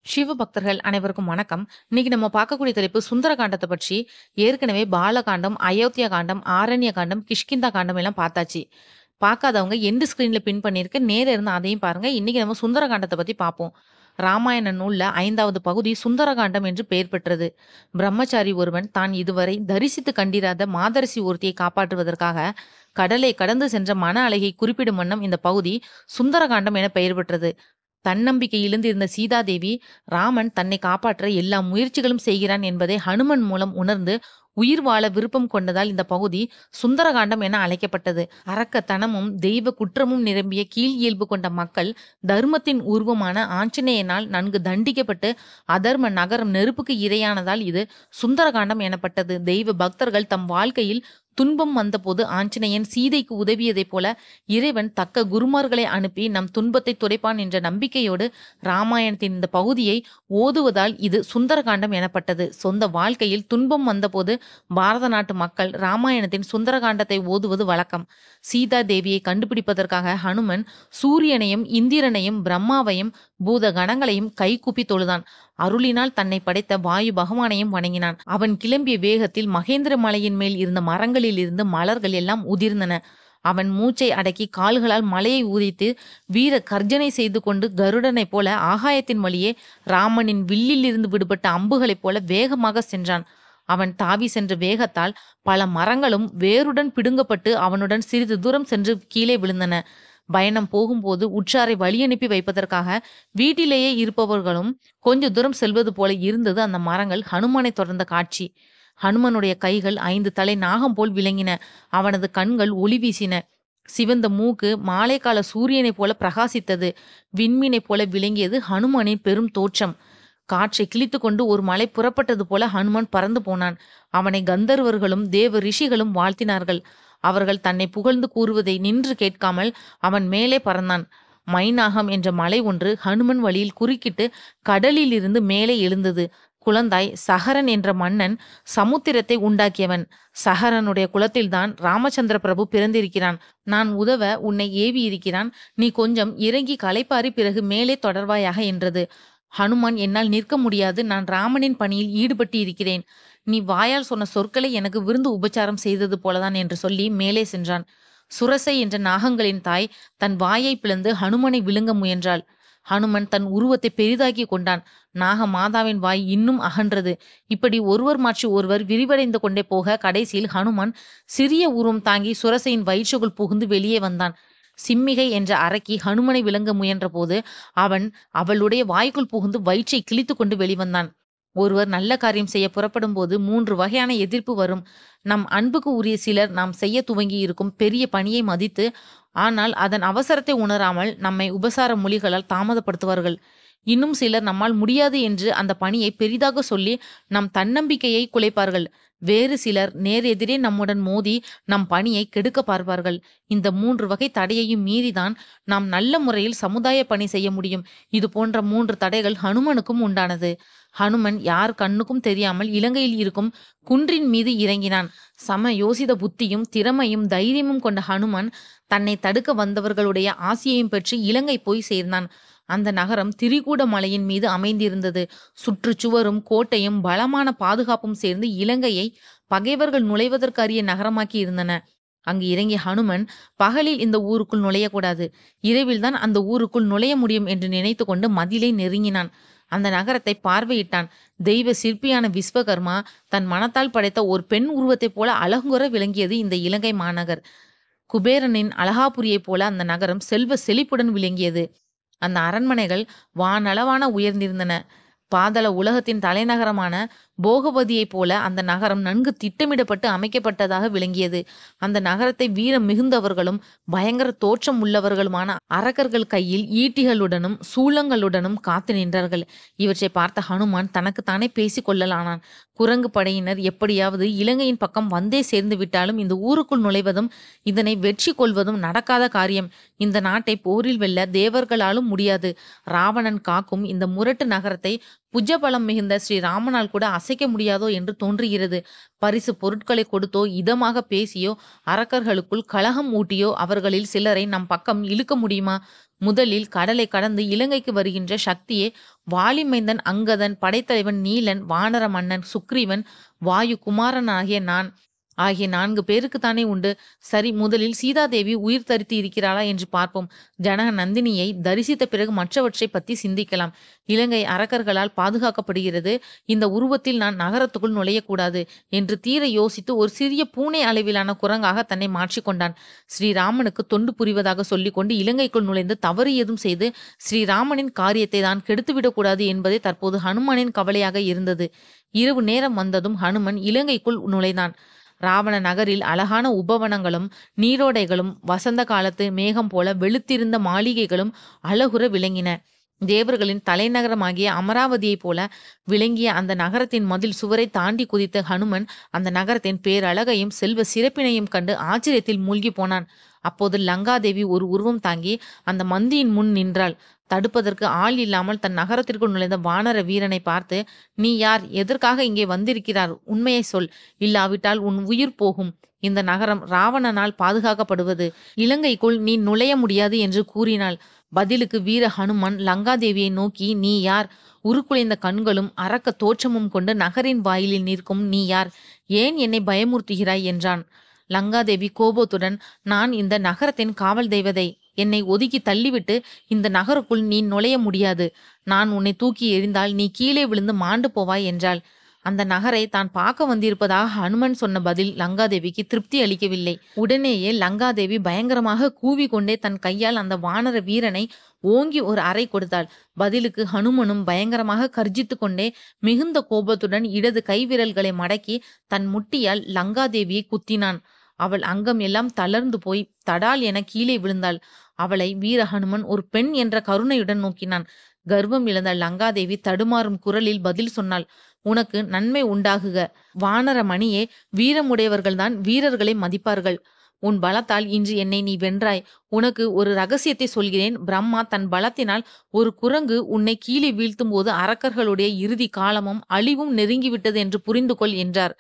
சிவ பக்தர்கள் அனைவருக்கும் வணக்கம். இன்னைக்கு நம்ம பார்க்கக்கூடிய தலைப்பு சுந்தரகாண்டத்தை பற்றி. ஏற்கனவே பாலகாண்டம், அயோத்தியா காண்டம், ஆரண்ய காண்டம், கிஷ்கிந்தா காண்டம் எல்லாம் பார்த்தாச்சு. பார்க்காதவங்க எண்டு ஸ்கிரீன்ல பின் பண்ணியிருக்கேன். நேரா இருந்து அதையும் பாருங்க. இன்னைக்கு நம்ம சுந்தரகாண்டத்தை பத்தி பார்ப்போம். ராமாயண நூல்ல 5வது பகுதி சுந்தரகாண்டம் என்று பெயர் பெற்றது. பிரம்மச்சாரி ஒருவன் தான் இதுவரை தரிசித்து கண்டிராத மாதரசி ஒருத்தியை காப்பாற்றுவதற்காக கடலை கடந்து சென்ற மன அழகை குறிப்பிடும் வண்ணம் இந்த பகுதி சுந்தரகாண்டம் என பெயர் பெற்றது. தன்னம்பிக்கை இழந்து இருந்த சீதாதேவி ராமன் தன்னை காப்பாற்ற எல்லா முயற்சிகளும் செய்கிறான் என்பதை ஹனுமன் மூலம் உணர்ந்து உயிர் வாழ விருப்பம் கொண்டதால் இந்த பகுதி சுந்தரகாண்டம் என அழைக்கப்பட்டது. அரக்கத்தனமும் தெய்வ குற்றமும் நிரம்பிய கீழ் இயல்பு கொண்ட மக்கள் தர்மத்தின் உருவமான ஆஞ்சநேயனால் நன்கு தண்டிக்கப்பட்டு அதர்ம நகரம் நெருப்புக்கு இரையானதால் இது சுந்தரகாண்டம் எனப்பட்டது. தெய்வ பக்தர்கள் தம் வாழ்க்கையில் துன்பம் வந்தபோது ஆஞ்சநேயன் சீதைக்கு உதவியதைப் போல இறைவன் தக்க குருமார்களை அனுப்பி நம் துன்பத்தை துடைப்பான் என்ற நம்பிக்கையோடு ராமாயணத்தின் இந்த பகுதியை ஓதுவதால் இது சுந்தரகாண்டம் எனப்பட்டது. சொந்த வாழ்க்கையில் துன்பம் வந்தபோது பாரத நாட்டு மக்கள் ராமாயணத்தின் சுந்தரகாண்டத்தை ஓதுவது வழக்கம். சீதா தேவியை கண்டுபிடிப்பதற்காக ஹனுமன் சூரியனையும் இந்திரனையும் பிரம்மாவையும் பூத கணங்களையும் கைகூப்பி தொழுதான். அருளினால் தன்னை படைத்த வாயு பகவானையும் வணங்கினான். அவன் கிளம்பிய வேகத்தில் மகேந்திர மலையின் மேல் இருந்த மரங்களில் இருந்து மலர்கள் எல்லாம் உதிர்ந்தன. அவன் மூச்சை அடக்கி கால்களால் மலையை ஊதித்து வீர கர்ஜனை செய்து கொண்டு கருடனைப் போல ஆகாயத்தின் வழியே ராமனின் வில்லில் இருந்து விடுபட்ட அம்புகளைப் போல வேகமாக சென்றான். அவன் தாவி சென்ற வேகத்தால் பல மரங்களும் வேருடன் பிடுங்கப்பட்டு அவனுடன் சிறிது தூரம் சென்று கீழே விழுந்தன. பயணம் போகும்போது உற்றாரை வழி அனுப்பி வைப்பதற்காக வீட்டிலேயே இருப்பவர்களும் கொஞ்ச தூரம் செல்வது போல இருந்தது அந்த மரங்கள் ஹனுமனை தொடர்ந்த காட்சி. ஹனுமனுடைய கைகள் 5 தலை நாகம் போல் விளங்கின. அவனது கண்கள் ஒளி வீசின. சிவந்த மூக்கு மாலை கால சூரியனைப் போல பிரகாசித்தது. விண்மீனைப் போல விளங்கியது ஹனுமனின் பெரும் தோற்றம். காற்றை கிழித்து கொண்டு ஒரு மலை புறப்பட்டது போல ஹனுமன் பறந்து போனான். அவனை கந்தர்வர்களும் தேவ ரிஷிகளும் வாழ்த்தினார்கள். அவர்கள் தன்னை புகழ்ந்து கூறுவதை நின்று கேட்காமல் அவன் மேலே பறந்தான். மைனாகம் என்ற மலை ஒன்று ஹனுமன் வழியில் குறுக்கிட்டு கடலில் இருந்து மேலே எழுந்தது. குழந்தாய் சகரன் என்ற மன்னன் சமுத்திரத்தை உண்டாக்கியவன். சகரனுடைய குலத்தில்தான் ராமச்சந்திர பிரபு பிறந்திருக்கிறான். நான் உதவ உன்னை ஏவி இருக்கிறான். நீ கொஞ்சம் இறங்கி களைப்பாரி பிறகு மேலே தொடர்வாயாக என்றது. ஹனுமான் என்னால் நிற்க முடியாது. நான் ராமனின் பணியில் ஈடுபட்டு இருக்கிறேன். நீ வாயால் சொன்ன சொற்களை எனக்கு விருந்து உபச்சாரம் செய்தது போலதான் என்று சொல்லி மேலே சென்றான். சுரசை என்ற நாகங்களின் தாய் தன் வாயை பிளந்து ஹனுமனை விழுங்க முயன்றாள். ஹனுமன் தன் உருவத்தை பெரிதாக்கி கொண்டான். நாக மாதாவின் வாய் இன்னும் அகன்றது. இப்படி ஒருவர் மாற்றி ஒருவர் விரிவடைந்து கொண்டே போக கடைசியில் ஹனுமான் சிறிய உருவம் தாங்கி சுரசையின் வயிற்றுக்குள் புகுந்து வெளியே வந்தான். சிம்மிகை என்ற அரக்கி ஹனுமனை விளங்க முயன்ற போது அவன் அவளுடைய வாய்க்குள் புகுந்து வயிற்றை கிழித்து கொண்டு வெளிவந்தான். ஒருவர் நல்ல காரியம் செய்ய புறப்படும் போது 3 வகையான எதிர்ப்பு வரும். நம் அன்புக்கு உரிய சிலர் நாம் செய்ய துவங்கி இருக்கும் பெரிய பணியை மதித்து ஆனால் அதன் அவசரத்தை உணராமல் நம்மை உபசார மொழிகளால் தாமதப்படுத்துவார்கள். இன்னும் சிலர் நம்மால் முடியாது என்று அந்த பணியை பெரிதாக சொல்லி நம் தன்னம்பிக்கையை குலைப்பார்கள். வேறு சிலர் நேர் எதிரே நம்முடன் மோதி நம் பணியை கெடுக்க பார்ப்பார்கள். இந்த 3 வகை தடையையும் மீறிதான் நாம் நல்ல முறையில் சமுதாய பணி செய்ய முடியும். இது போன்ற 3 தடைகள் ஹனுமனுக்கும் உண்டானது. ஹனுமன் யார் கண்ணுக்கும் தெரியாமல் இலங்கையில் இருக்கும் குன்றின் மீது இறங்கினான். சம யோசித புத்தியும் திறமையும் தைரியமும் கொண்ட ஹனுமன் தன்னை தடுக்க வந்தவர்களுடைய ஆசியையும் பெற்று இலங்கை போய் சேர்ந்தான். அந்த நகரம் திரிகூட மலையின் மீது அமைந்திருந்தது. சுற்றுச்சுவரும் கோட்டையும் பலமான பாதுகாப்பும் சேர்ந்து இலங்கையை பகைவர்கள் நுழைவதற்கு அரிய நகரமாக்கி இருந்தன. அங்கு இறங்கிய ஹனுமன் பகலில் இந்த ஊருக்குள் நுழையக்கூடாது, இரவில்தான் அந்த ஊருக்குள் நுழைய முடியும் என்று நினைத்து கொண்டு மதிலை நெருங்கினான். அந்த நகரத்தை பார்வையிட்டான். தெய்வ சிற்பியான விஸ்வகர்மா தன் மனத்தால் படைத்த ஒரு பெண் உருவத்தைப் போல அழகுற விளங்கியது இந்த இலங்கை மாநகர். குபேரனின் அழகாபுரியைப் போல அந்த நகரம் செல்வ செழிப்புடன் விளங்கியது. அந்த அரண்மனைகள் வானளவான உயர்ந்திருந்தன. பாதள உலகத்தின் தலைநகரமான போகவதியைப் போல அந்த நகரம் நன்கு திட்டமிடப்பட்டு அமைக்கப்பட்டதாக விளங்கியது. அந்த நகரத்தை வீரம் மிகுந்தவர்களும் பயங்கர தோற்றம் உள்ளவர்களுமான அரக்கர்கள் கையில் ஈட்டிகளுடனும் சூளங்களுடனும் காத்து நின்றார்கள். இவற்றை பார்த்த ஹனுமான் தனக்குத்தானே பேசிக் கொள்ளலானான். குரங்கு படையினர் எப்படியாவது இலங்கையின் பக்கம் வந்தே சேர்ந்து விட்டாலும் இந்த ஊருக்குள் நுழைவதும் இதனை வெற்றி கொள்வதும் நடக்காத காரியம். இந்த நாட்டை போரில் வெல்ல தேவர்களாலும் முடியாது. ராவணன் காக்கும் இந்த முரட்டு நகரத்தை புஜபலம் மிகுந்த ஸ்ரீராமனால் கூட அசைக்க முடியாதோ என்று தோன்றுகிறது. பரிசு பொருட்களை கொடுத்தோ இதமாக பேசியோ அரக்கர்களுக்குள் கலகம் ஊட்டியோ அவர்களில் சிலரை நம் பக்கம் இழுக்க முடியுமா? முதலில் கடலை கடந்து இலங்கைக்கு வருகின்ற சக்தியே வாலிமைந்தன் அங்கதன், படைத்தலைவன் நீலன், வானர மன்னன் சுக்ரீவன், வாயு குமாரன் ஆகிய 4 பேருக்குத்தானே உண்டு. சரி, முதலில் சீதாதேவி உயிர் தரித்து இருக்கிறாளா என்று பார்ப்போம். ஜனக நந்தினியை தரிசித்த பிறகு மற்றவற்றை பற்றி சிந்திக்கலாம். இலங்கை அரக்கர்களால் பாதுகாக்கப்படுகிறது. இந்த உருவத்தில் நான் நகரத்துக்குள் நுழையக்கூடாது என்று தீர யோசித்து ஒரு சிறிய பூனை அளவிலான குரங்காக தன்னை மாற்றிக்கொண்டான். ஸ்ரீராமனுக்கு தொண்டு புரிவதாக சொல்லிக்கொண்டு இலங்கைக்குள் நுழைந்து தவறு ஏதும் செய்து ஸ்ரீராமனின் காரியத்தை தான் கெடுத்துவிடக்கூடாது என்பதே தற்போது ஹனுமனின் கவலையாக இருந்தது. இரவு நேரம் வந்ததும் ஹனுமன் இலங்கைக்குள் நுழைந்தான். ராவண நகரில் அழகான உபவனங்களும் நீரோடைகளும் வசந்த காலத்து மேகம் போல வெளுத்திருந்த மாளிகைகளும் அழகுற விளங்கின. தேவர்களின் தலைநகரமாகிய அமராவதியைப் போல விளங்கிய அந்த நகரத்தின் மதில் சுவரை தாண்டி குதித்த ஹனுமன் அந்த நகரத்தின் பேரழகையும் செல்வ சிறப்பினையும் கண்டு ஆச்சரியத்தில் மூழ்கி போனான். அப்போது லங்காதேவி ஒரு உருவம் தாங்கி அந்த மந்தியின் முன் நின்றாள். தடுப்பதற்கு ஆள் இல்லாமல் தன் நகரத்திற்குள் நுழைந்த வானர வீரனை பார்த்து, நீ யார்? எதற்காக இங்கே வந்திருக்கிறார்? உண்மையை சொல், இல்லாவிட்டால் உன் உயிர் போகும். இந்த நகரம் ராவணனால் பாதுகாக்கப்படுவது. இலங்கைக்குள் நீ நுழைய முடியாது என்று கூறினாள். பதிலுக்கு வீர ஹனுமன் லங்காதேவியை நோக்கி, நீ யார்? உருக்குலைந்த கண்களும் அரக்க தோற்றமும் கொண்டு நகரின் வாயிலில் நிற்கும் நீ யார்? ஏன் என்னை பயமுறுத்துகிறாய் என்றான். லங்காதேவி கோபத்துடன், நான் இந்த நகரத்தின் காவல் தெய்வதை. என்னை ஒதுக்கி தள்ளிவிட்டு இந்த நகருக்குள் நீ நுழைய முடியாது. நான் உன்னை தூக்கி எறிந்தால் நீ கீழே விழுந்து மாண்டு போவாய் என்றாள். அந்த நகரை தான் பார்க்க வந்திருப்பதாக ஹனுமன் சொன்ன பதில் லங்காதேவிக்கு திருப்தி அளிக்கவில்லை. உடனேயே லங்காதேவி பயங்கரமாக கூவிக்கொண்டே தன் கையால் அந்த வானர வீரனை ஓங்கி ஒரு அறை கொடுத்தாள். பதிலுக்கு ஹனுமனும் பயங்கரமாக கர்ஜித்து கொண்டே மிகுந்த கோபத்துடன் இடது கைவிரல்களை மடக்கி தன் முட்டியால் லங்காதேவியை குத்தினான். அவள் அங்கம் எல்லாம் தளர்ந்து போய் தடால் என கீழே விழுந்தாள். அவளை வீர ஹனுமன் ஒரு பெண் என்ற கருணையுடன் நோக்கினான். கர்வம் இழந்த லங்காதேவி தடுமாறும் குரலில் பதில் சொன்னாள். உனக்கு நன்மை உண்டாகுக. வானர மணியே, வீரமுடையவர்கள்தான் வீரர்களை மதிப்பார்கள். உன் பலத்தால் இன்று என்னை நீ வென்றாய். உனக்கு ஒரு ரகசியத்தை சொல்கிறேன். பிரம்மா தன் பலத்தினால் ஒரு குரங்கு உன்னை கீழே வீழ்த்தும் போது அரக்கர்களுடைய இறுதி காலமும் அழிவும் நெருங்கிவிட்டது என்று புரிந்து கொள் என்றார்.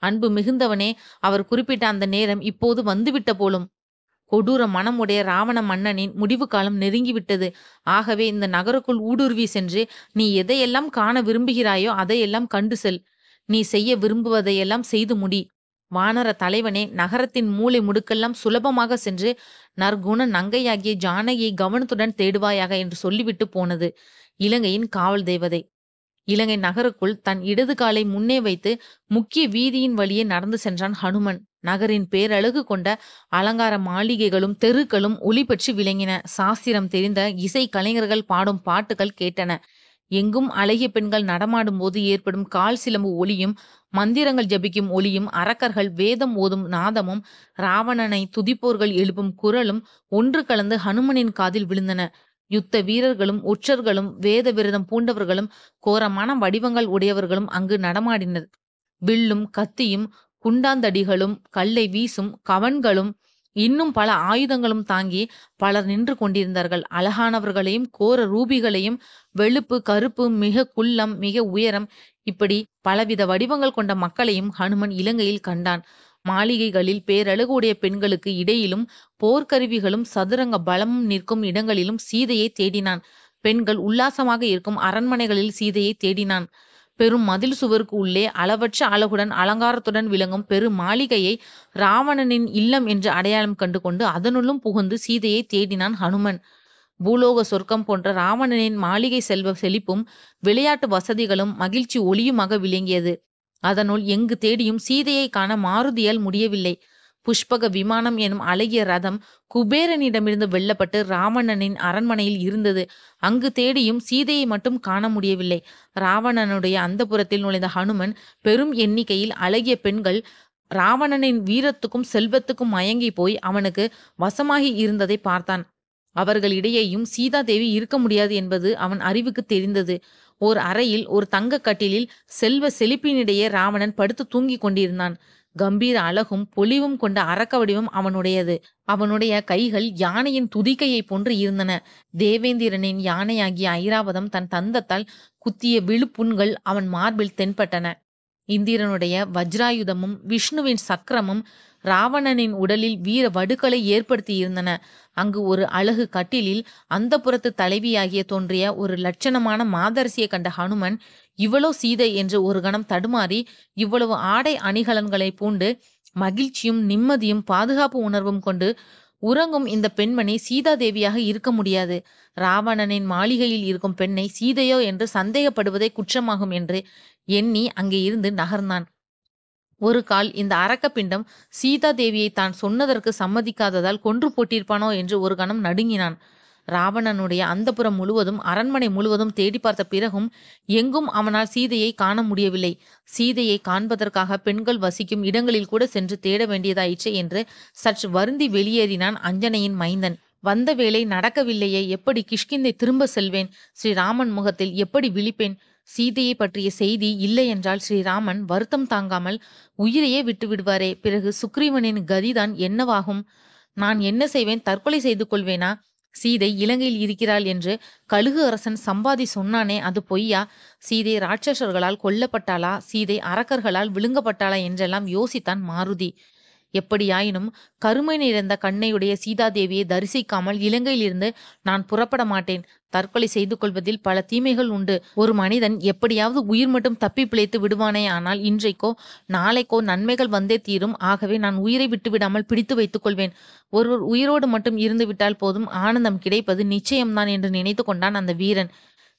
அன்பு மிகுந்தவனே, அவர் குறிப்பிட்ட அந்த நேரம் இப்போது வந்துவிட்ட போலும். கொடூர மனமுடைய ராவண மன்னனின் முடிவு காலம் நெருங்கிவிட்டது. ஆகவே இந்த நகருக்குள் ஊடுருவி சென்று நீ எதையெல்லாம் காண விரும்புகிறாயோ அதையெல்லாம் கண்டு செல். நீ செய்ய விரும்புவதையெல்லாம் செய்து முடி. வானர தலைவனே, நகரத்தின் மூலை முடுக்கெல்லாம் சுலபமாக சென்று நற்குண நங்கையாகிய ஜானகியை கவனத்துடன் தேடுவாயாக என்று சொல்லிவிட்டு போனது இலங்கையின் காவல் தேவதை. இலங்கை நகருக்குள் தன் இடது காலை முன்னே வைத்து முக்கிய வீதியின் வழியே நடந்து சென்றான் ஹனுமன். நகரின் பேரழகு கொண்ட அலங்கார மாளிகைகளும் தெருக்களும் ஒளி பெற்று விளங்கின. சாஸ்திரம் தெரிந்த இசை கலைஞர்கள் பாடும் பாட்டுகள் கேட்டன. எங்கும் அழகிய பெண்கள் நடமாடும் போது ஏற்படும் கால் சிலம்பு ஒலியும் மந்திரங்கள் ஜபிக்கும் ஒலியும் அரக்கர்கள் வேதம் ஓதும் நாதமும் ராவணனை துதிப்போர்கள் எழுப்பும் குரலும் ஒன்று கலந்து ஹனுமனின் காதில் விழுந்தன. யுத்த வீரர்களும் உற்றர்களும் வேத விரதம் பூண்டவர்களும் கோரமான வடிவங்கள் உடையவர்களும் அங்கு நடமாடினர். வில்லும் கத்தியும் குண்டாந்தடிகளும் கல்லை வீசும் கவன்களும் இன்னும் பல ஆயுதங்களும் தாங்கி பலர் நின்று கொண்டிருந்தார்கள். அழகானவர்களையும் கோர ரூபிகளையும் வெளுப்பு கருப்பு மிக குள்ளம் மிக உயரம் இப்படி பலவித வடிவங்கள் கொண்ட மக்களையும் ஹனுமன் இலங்கையில் கண்டான். மாளிகைகளில் பேரழகுடைய பெண்களுக்கு இடையிலும் போர்க்கருவிகளும் சதுரங்க பலமும் நிற்கும் இடங்களிலும் சீதையை தேடினான். பெண்கள் உல்லாசமாக இருக்கும் அரண்மனைகளில் சீதையை தேடினான். பெரும் மதில் சுவருக்கு உள்ளே அளவற்ற அழகுடன் அலங்காரத்துடன் விளங்கும் பெரு மாளிகையை ராவணனின் இல்லம் என்று அடையாளம் கண்டு கொண்டு அதனுள்ளும் புகுந்து சீதையை தேடினான் ஹனுமன். பூலோக சொர்க்கம் போன்ற ராவணனின் மாளிகை செல்வ செழிப்பும் விளையாட்டு வசதிகளும் மகிழ்ச்சி ஒளியுமாக விளங்கியது. அதனுள் எங்கு தேடியும் சீதையை காண மாருதியால் முடியவில்லை. புஷ்பக விமானம் எனும் அழகிய ரதம் குபேரனிடமிருந்து வெல்லப்பட்டு ராவணனின் அரண்மனையில் இருந்தது. அங்கு தேடியும் சீதையை மட்டும் காண முடியவில்லை. ராவணனுடைய அந்தப்புரத்தில் நுழைந்த ஹனுமன் பெரும் எண்ணிக்கையில் அழகிய பெண்கள் ராவணனின் வீரத்துக்கும் செல்வத்துக்கும் மயங்கி போய் அவனுக்கு வசமாகி இருந்ததை பார்த்தான். அவர்களிடையேயும் சீதாதேவி இருக்க முடியாது என்பது அவன் அறிவுக்கு தெரிந்தது. ஓர் அறையில் ஒரு தங்க கட்டிலில் செல்வ செழிப்பினிடையே ராவணன் படுத்து தூங்கிக் கொண்டிருந்தான். கம்பீர அழகும் பொலிவும் கொண்ட அரக்க வடிவம் அவனுடையது. அவனுடைய கைகள் யானையின் துதிக்கையை போன்று இருந்தன. தேவேந்திரனின் யானையாகிய ஐராவதம் தன் தந்தத்தால் குத்திய விழுப்புண்கள் அவன் மார்பில் தென்பட்டன. இந்திரனுடைய வஜ்ராயுதமும் விஷ்ணுவின் சக்கரமும் ராவணனின் உடலில் வீர வடுக்களை ஏற்படுத்தி இருந்தன. அங்கு ஒரு அழகு கட்டிலில் அந்தப்புறத்து தலைவியாகிய தோன்றிய ஒரு லட்சணமான மாதரசியை கண்ட ஹனுமன், இவளோ சீதை என்று ஒரு கணம் தடுமாறி, இவ்வளவு ஆடை அணிகலன்களை பூண்டு மகிழ்ச்சியும் நிம்மதியும் பாதுகாப்பு உணர்வும் கொண்டு உறங்கும் இந்த பெண்மணி சீதாதேவியாக இருக்க முடியாது. ராவணனின் மாளிகையில் இருக்கும் பெண்ணை சீதையோ என்று சந்தேகப்படுவதே குற்றமாகும் என்று எண்ணி அங்கே இருந்து நகர்ந்தான். ஒரு கால் இந்த அரக்கப்பிண்டம் சீதாதேவியை தான் சொன்னதற்கு சம்மதிக்காததால் கொன்று போட்டிருப்பானோ என்று ஒரு கணம் நடுங்கினான். ராவணனுடைய அந்தப்புறம் முழுவதும் அரண்மனை முழுவதும் தேடி பார்த்த பிறகும் எங்கும் அவனால் சீதையை காண முடியவில்லை. சீதையை காண்பதற்காக பெண்கள் வசிக்கும் இடங்களில் கூட சென்று தேட வேண்டியதாயிற்று என்று சற்று வருந்தி வெளியேறினான் அஞ்சனையின் மைந்தன். வந்த வேளை நடக்கவில்லையே, எப்படி கிஷ்கிந்தை திரும்ப செல்வேன்? ஸ்ரீராமன் முகத்தில் எப்படி விழிப்பேன்? சீதையை பற்றிய செய்தி இல்லை என்றால் ஸ்ரீராமன் வருத்தம் தாங்காமல் உயிரையே விட்டு விடுவாரே. பிறகு சுக்ரீவனின் கதிதான் என்னவாகும்? நான் என்ன செய்வேன்? தற்கொலை செய்து கொள்வேனா? சீதை இலங்கையில் இருக்கிறாள் என்று கழுகு அரசன் சம்பாதி சொன்னானே, அது பொய்யா? சீதை ராட்சசர்களால் கொல்லப்பட்டாளா? சீதை அரக்கர்களால் விழுங்கப்பட்டாளா என்றெல்லாம் யோசித்தான் மாருதி. எப்படியாயினும் கருமை நிறைந்த கண்ணையுடைய சீதாதேவியை தரிசிக்காமல் இலங்கையிலிருந்து நான் புறப்பட மாட்டேன். தற்கொலை செய்து கொள்வதில் பல தீமைகள் உண்டு. ஒரு மனிதன் எப்படியாவது உயிர் மட்டும் தப்பி பிழைத்து விடுவானே, ஆனால் இன்றைக்கோ நாளைக்கோ நன்மைகள் வந்தே தீரும். ஆகவே நான் உயிரை விட்டுவிடாமல் பிடித்து வைத்துக் கொள்வேன். ஒருவர் உயிரோடு மட்டும் இருந்து விட்டால் போதும், ஆனந்தம் கிடைப்பது நிச்சயம்தான் என்று நினைத்து கொண்டான் அந்த வீரன்.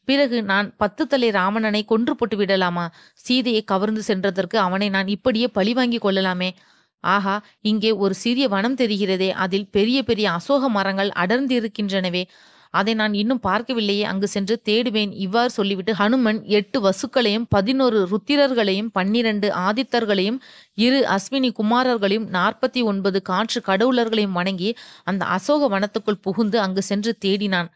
பிறகு நான் 10 தலை ராவணனை கொன்று போட்டு விடலாமா? சீதையை கவர்ந்து சென்றதற்கு அவனை நான் இப்படியே பழிவாங்கி கொள்ளலாமே. ஆஹா, இங்கே ஒரு சிறிய வனம் தெரிகிறதே, அதில் பெரிய பெரிய அசோக மரங்கள் அடர்ந்திருக்கின்றனவே, அதை நான் இன்னும் பார்க்கவில்லையே, அங்கு சென்று தேடுவேன். இவ்வாறு சொல்லிவிட்டு ஹனுமன் 8 வசுக்களையும் 11 ருத்திரர்களையும் 12 ஆதித்தர்களையும் 2 அஸ்வினி குமாரர்களையும் 49 காற்று கடவுளர்களையும் வணங்கி அந்த அசோக வனத்துக்குள் புகுந்து அங்கு சென்று தேடினான்.